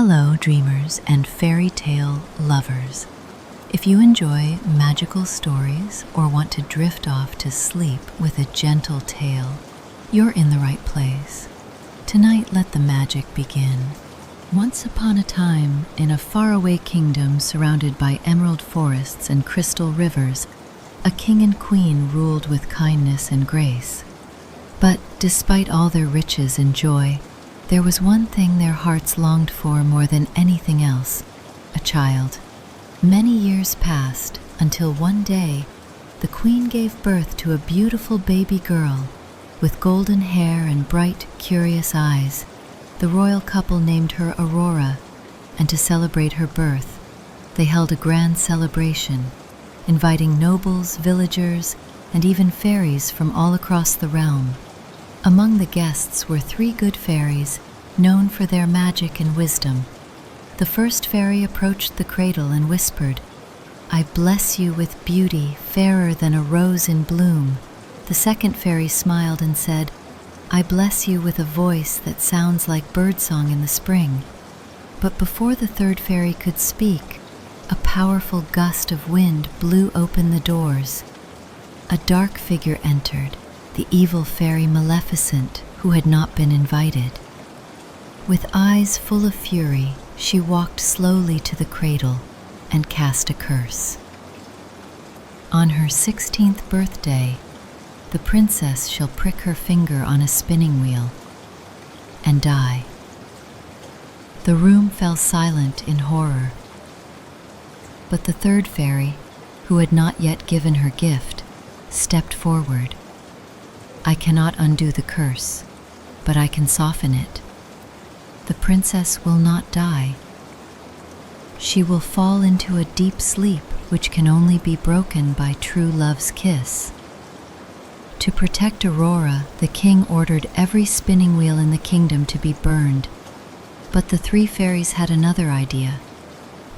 Hello, dreamers and fairy tale lovers. If you enjoy magical stories or want to drift off to sleep with a gentle tale, you're in the right place. Tonight, let the magic begin. Once upon a time, in a faraway kingdom surrounded by emerald forests and crystal rivers, a king and queen ruled with kindness and grace. But despite all their riches and joy, there was one thing their hearts longed for more than anything else: a child. Many years passed until one day, the queen gave birth to a beautiful baby girl with golden hair and bright, curious eyes. The royal couple named her Aurora, and to celebrate her birth, they held a grand celebration, inviting nobles, villagers, and even fairies from all across the realm. Among the guests were 3 good fairies, known for their magic and wisdom. The first fairy approached the cradle and whispered, "I bless you with beauty fairer than a rose in bloom." The second fairy smiled and said, "I bless you with a voice that sounds like birdsong in the spring." But before the third fairy could speak, a powerful gust of wind blew open the doors. A dark figure entered, the evil fairy Maleficent, who had not been invited. With eyes full of fury, she walked slowly to the cradle and cast a curse. On her 16th birthday, the princess shall prick her finger on a spinning wheel and die. The room fell silent in horror. But the third fairy, who had not yet given her gift, stepped forward. "I cannot undo the curse, but I can soften it. The princess will not die. She will fall into a deep sleep which can only be broken by true love's kiss." To protect Aurora, the king ordered every spinning wheel in the kingdom to be burned. But the 3 fairies had another idea.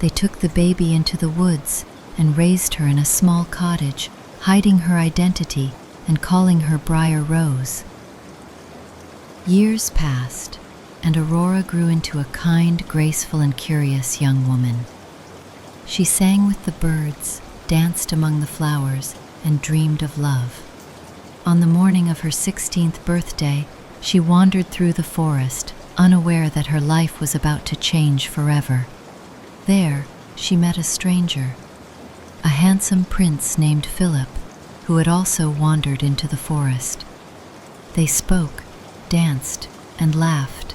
They took the baby into the woods and raised her in a small cottage, hiding her identity and calling her Briar Rose. Years passed, and Aurora grew into a kind, graceful, and curious young woman. She sang with the birds, danced among the flowers, and dreamed of love. On the morning of her 16th birthday, she wandered through the forest, unaware that her life was about to change forever. There, she met a stranger, a handsome prince named Philip, who had also wandered into the forest. They spoke, danced, and laughed,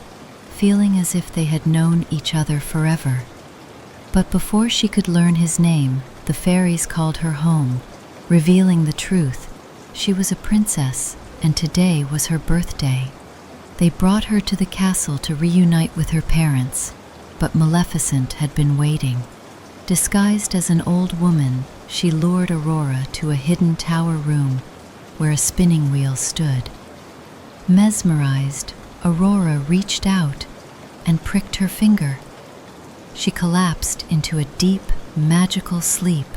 feeling as if they had known each other forever. But before she could learn his name, the fairies called her home, revealing the truth. She was a princess, and today was her birthday. They brought her to the castle to reunite with her parents, but Maleficent had been waiting. Disguised as an old woman, she lured Aurora to a hidden tower room where a spinning wheel stood. Mesmerized, Aurora reached out and pricked her finger. She collapsed into a deep, magical sleep.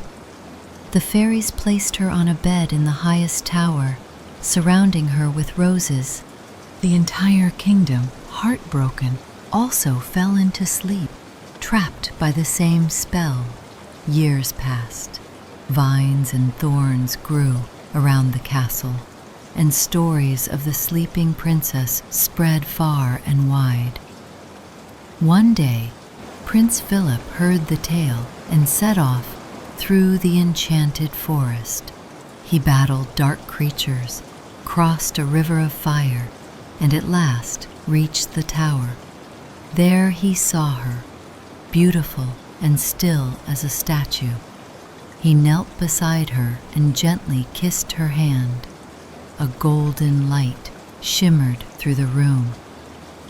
The fairies placed her on a bed in the highest tower, surrounding her with roses. The entire kingdom, heartbroken, also fell into sleep, trapped by the same spell. Years passed. Vines and thorns grew around the castle, and stories of the sleeping princess spread far and wide. One day, Prince Philip heard the tale and set off through the enchanted forest. He battled dark creatures, crossed a river of fire, and at last reached the tower. There he saw her, beautiful and still as a statue. He knelt beside her and gently kissed her hand. A golden light shimmered through the room.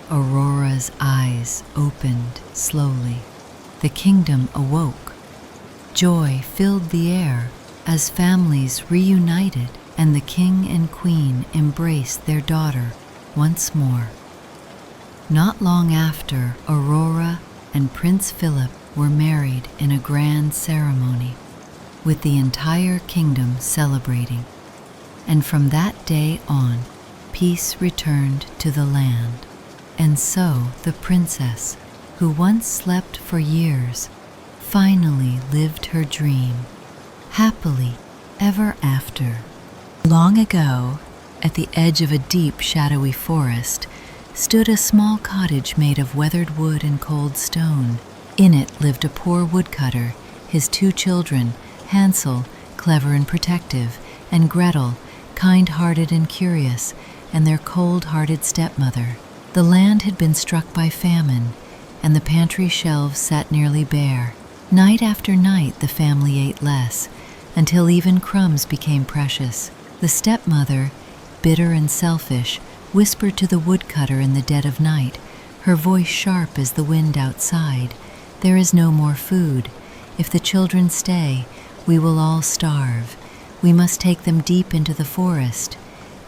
Aurora's eyes opened slowly. The kingdom awoke. Joy filled the air as families reunited and the king and queen embraced their daughter once more. Not long after, Aurora and Prince Philip were married in a grand ceremony, with the entire kingdom celebrating. And from that day on, peace returned to the land. And so the princess, who once slept for years, finally lived her dream, happily ever after. Long ago, at the edge of a deep, shadowy forest, stood a small cottage made of weathered wood and cold stone. In it lived a poor woodcutter, his 2 children, Hansel, clever and protective, and Gretel, kind-hearted and curious, and their cold-hearted stepmother. The land had been struck by famine, and the pantry shelves sat nearly bare. Night after night the family ate less, until even crumbs became precious. The stepmother, bitter and selfish, whispered to the woodcutter in the dead of night, her voice sharp as the wind outside, "There is no more food. If the children stay, we will all starve. We must take them deep into the forest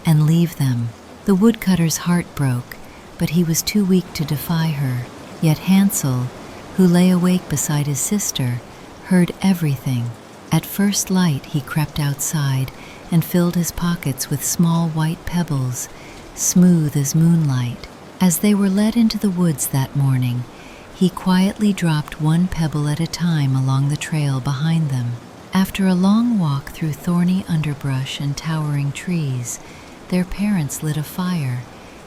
and leave them." The woodcutter's heart broke, but he was too weak to defy her. Yet Hansel, who lay awake beside his sister, heard everything. At first light he crept outside and filled his pockets with small white pebbles, smooth as moonlight. As they were led into the woods that morning, he quietly dropped one pebble at a time along the trail behind them. After a long walk through thorny underbrush and towering trees, their parents lit a fire,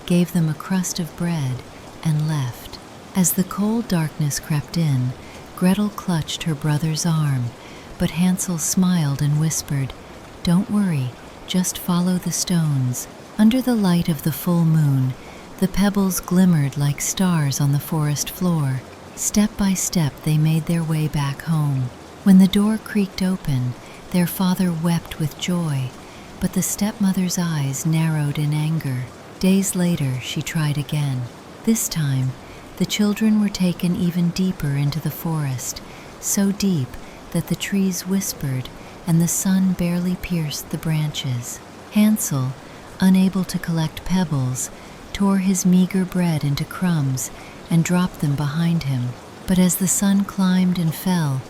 gave them a crust of bread, and left. As the cold darkness crept in, Gretel clutched her brother's arm, but Hansel smiled and whispered, "Don't worry, just follow the stones." Under the light of the full moon, the pebbles glimmered like stars on the forest floor. Step by step they made their way back home. When the door creaked open, their father wept with joy, but the stepmother's eyes narrowed in anger. Days later she tried again. This time, the children were taken even deeper into the forest, so deep that the trees whispered and the sun barely pierced the branches. Hansel, unable to collect pebbles, tore his meager bread into crumbs and dropped them behind him. But as the sun climbed and fell,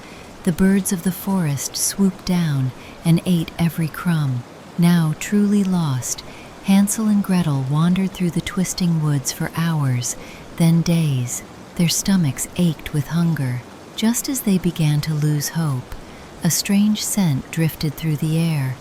the birds of the forest swooped down and ate every crumb. Now truly lost, Hansel and Gretel wandered through the twisting woods for hours, then days. Their stomachs ached with hunger. Just as they began to lose hope, a strange scent drifted through the air: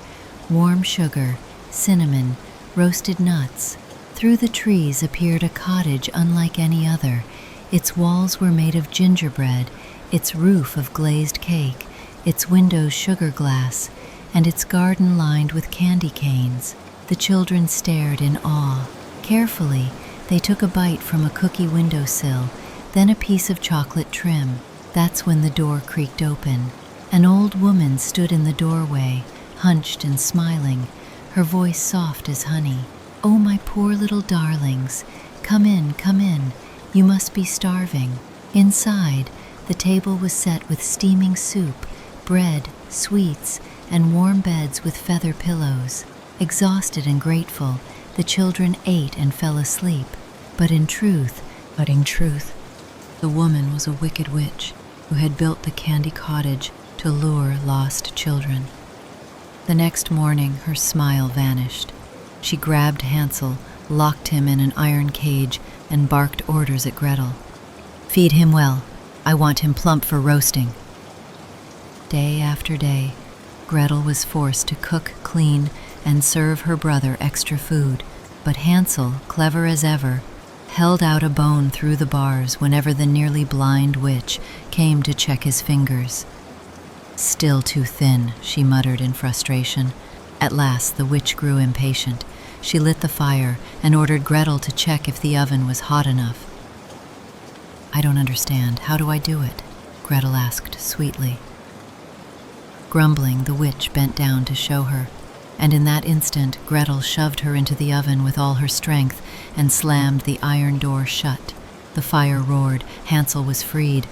warm sugar, cinnamon, roasted nuts. Through the trees appeared a cottage unlike any other. Its walls were made of gingerbread, its roof of glazed cake, its windows sugar glass, and its garden lined with candy canes. The children stared in awe. Carefully, they took a bite from a cookie windowsill, then a piece of chocolate trim. That's when the door creaked open. An old woman stood in the doorway, hunched and smiling, her voice soft as honey. "Oh, my poor little darlings, come in, come in. You must be starving." Inside, the table was set with steaming soup, bread, sweets, and warm beds with feather pillows. Exhausted and grateful, the children ate and fell asleep. But in truth, the woman was a wicked witch who had built the candy cottage to lure lost children. The next morning, her smile vanished. She grabbed Hansel, locked him in an iron cage, and barked orders at Gretel. "Feed him well. I want him plump for roasting." Day after day, Gretel was forced to cook, clean, and serve her brother extra food. But Hansel, clever as ever, held out a bone through the bars whenever the nearly blind witch came to check his fingers. "Still too thin," she muttered in frustration. At last the witch grew impatient. She lit the fire and ordered Gretel to check if the oven was hot enough. "I don't understand. How do I do it?" Gretel asked sweetly. Grumbling, the witch bent down to show her, and in that instant Gretel shoved her into the oven with all her strength and slammed the iron door shut. The fire roared. Hansel was freed.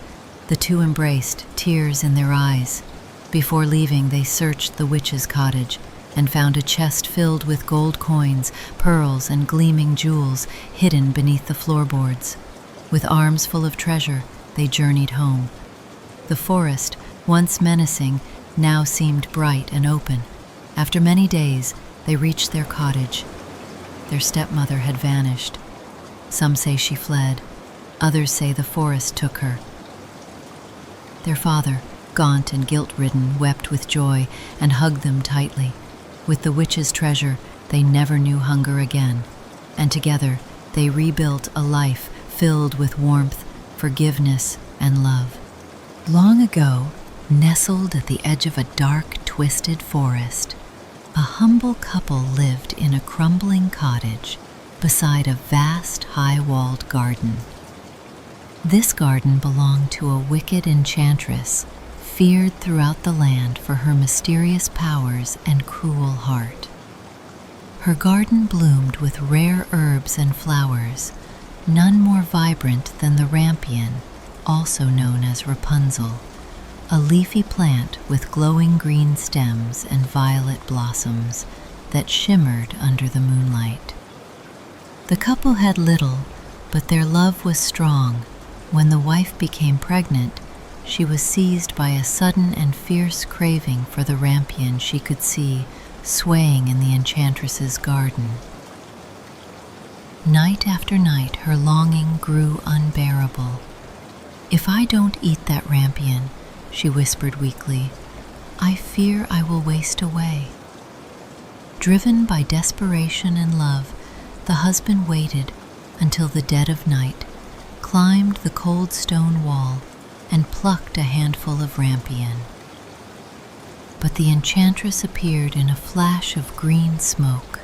The two embraced, tears in their eyes. Before leaving, they searched the witch's cottage and found a chest filled with gold coins, pearls, and gleaming jewels hidden beneath the floorboards. With arms full of treasure, they journeyed home. The forest, once menacing, now seemed bright and open. After many days, they reached their cottage. Their stepmother had vanished. Some say she fled. Others say the forest took her. Their father, gaunt and guilt-ridden, wept with joy and hugged them tightly. With the witch's treasure, they never knew hunger again, and together they rebuilt a life filled with warmth, forgiveness, and love. Long ago, nestled at the edge of a dark, twisted forest, a humble couple lived in a crumbling cottage beside a vast, high-walled garden. This garden belonged to a wicked enchantress, feared throughout the land for her mysterious powers and cruel heart. Her garden bloomed with rare herbs and flowers, none more vibrant than the rampion, also known as Rapunzel, a leafy plant with glowing green stems and violet blossoms that shimmered under the moonlight. The couple had little, but their love was strong. When the wife became pregnant, she was seized by a sudden and fierce craving for the rampion she could see swaying in the enchantress's garden. Night after night, her longing grew unbearable. "If I don't eat that rampion," she whispered weakly, "I fear I will waste away." Driven by desperation and love, the husband waited until the dead of night, climbed the cold stone wall, and plucked a handful of rampion. But the enchantress appeared in a flash of green smoke.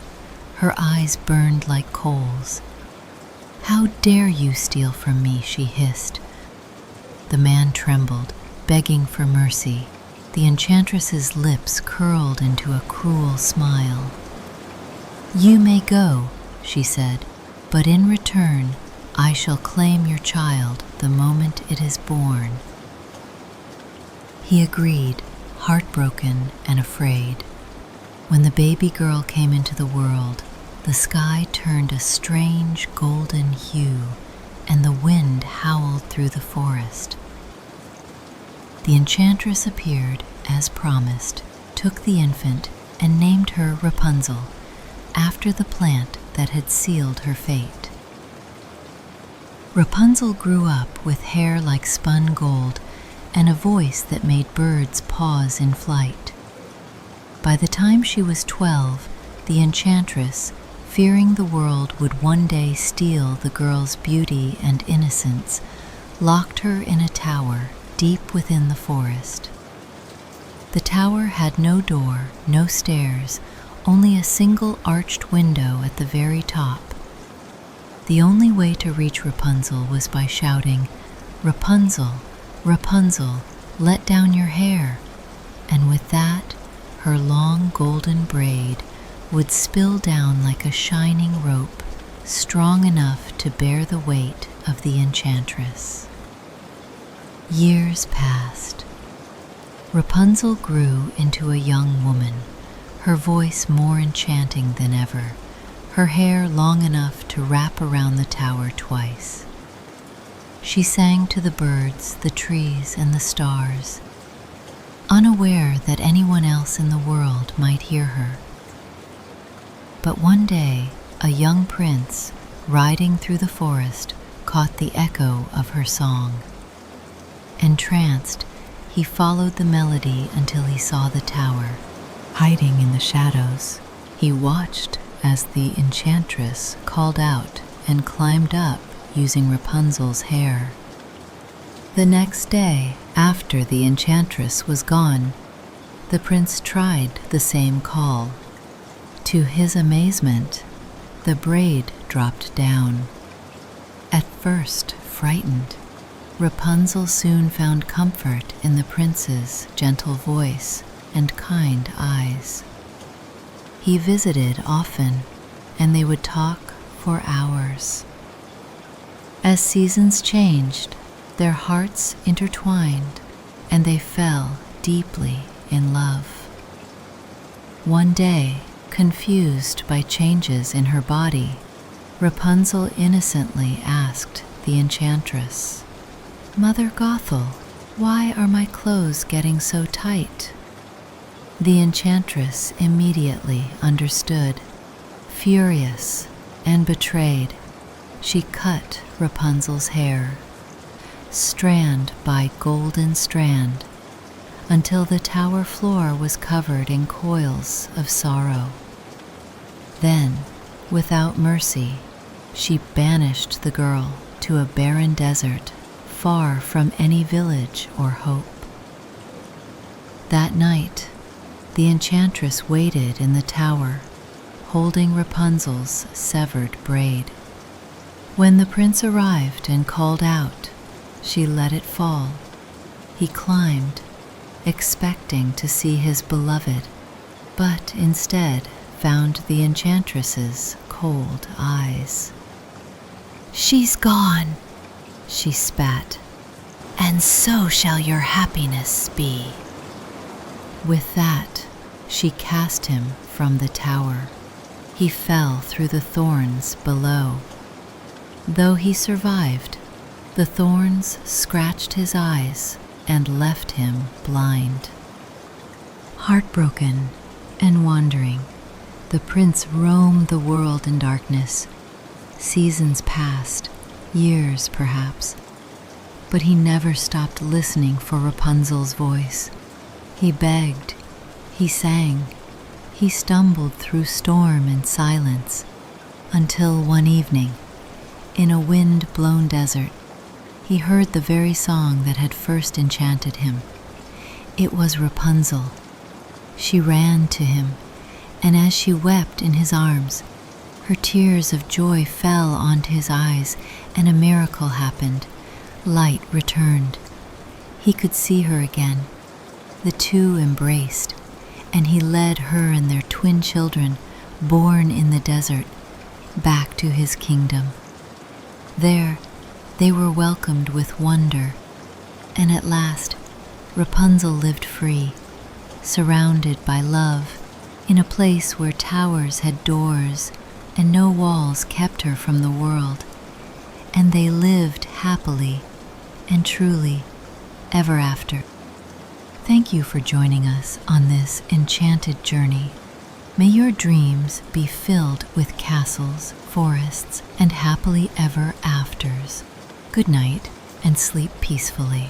Her eyes burned like coals. "How dare you steal from me?" she hissed. The man trembled, begging for mercy. The enchantress's lips curled into a cruel smile. "You may go," she said, "but in return, I shall claim your child the moment it is born." He agreed, heartbroken and afraid. When the baby girl came into the world, the sky turned a strange golden hue, and the wind howled through the forest. The enchantress appeared, as promised, took the infant, and named her Rapunzel, after the plant that had sealed her fate. Rapunzel grew up with hair like spun gold and a voice that made birds pause in flight. By the time she was 12, the enchantress, fearing the world would one day steal the girl's beauty and innocence, locked her in a tower deep within the forest. The tower had no door, no stairs, only a single arched window at the very top. The only way to reach Rapunzel was by shouting, "Rapunzel, Rapunzel, let down your hair," and with that, her long golden braid would spill down like a shining rope, strong enough to bear the weight of the enchantress. Years passed. Rapunzel grew into a young woman, her voice more enchanting than ever, her hair long enough to wrap around the tower twice. She sang to the birds, the trees, and the stars, unaware that anyone else in the world might hear her. But one day, a young prince, riding through the forest, caught the echo of her song. Entranced, he followed the melody until he saw the tower. Hiding in the shadows, he watched as the enchantress called out and climbed up using Rapunzel's hair. The next day, after the enchantress was gone, the prince tried the same call. To his amazement, the braid dropped down. At first frightened, Rapunzel soon found comfort in the prince's gentle voice and kind eyes. He visited often, and they would talk for hours. As seasons changed, their hearts intertwined, and they fell deeply in love. One day, confused by changes in her body, Rapunzel innocently asked the enchantress, "Mother Gothel, why are my clothes getting so tight?" The enchantress immediately understood. Furious and betrayed, she cut Rapunzel's hair, strand by golden strand, until the tower floor was covered in coils of sorrow. Then, without mercy, she banished the girl to a barren desert, far from any village or hope. That night, the enchantress waited in the tower, holding Rapunzel's severed braid. When the prince arrived and called out, she let it fall. He climbed, expecting to see his beloved, but instead found the enchantress's cold eyes. "She's gone," she spat, "and so shall your happiness be." With that, she cast him from the tower. He fell through the thorns below. Though he survived, the thorns scratched his eyes and left him blind. Heartbroken and wandering, the prince roamed the world in darkness. Seasons passed, years perhaps, but he never stopped listening for Rapunzel's voice. He begged, he sang, he stumbled through storm and silence, until one evening, in a wind-blown desert, he heard the very song that had first enchanted him. It was Rapunzel. She ran to him, and as she wept in his arms, her tears of joy fell onto his eyes, and a miracle happened. Light returned. He could see her again. The two embraced, and he led her and their twin children, born in the desert, back to his kingdom. There, they were welcomed with wonder, and at last, Rapunzel lived free, surrounded by love, in a place where towers had doors and no walls kept her from the world, and they lived happily and truly ever after. Thank you for joining us on this enchanted journey. May your dreams be filled with castles, forests, and happily ever afters. Good night and sleep peacefully.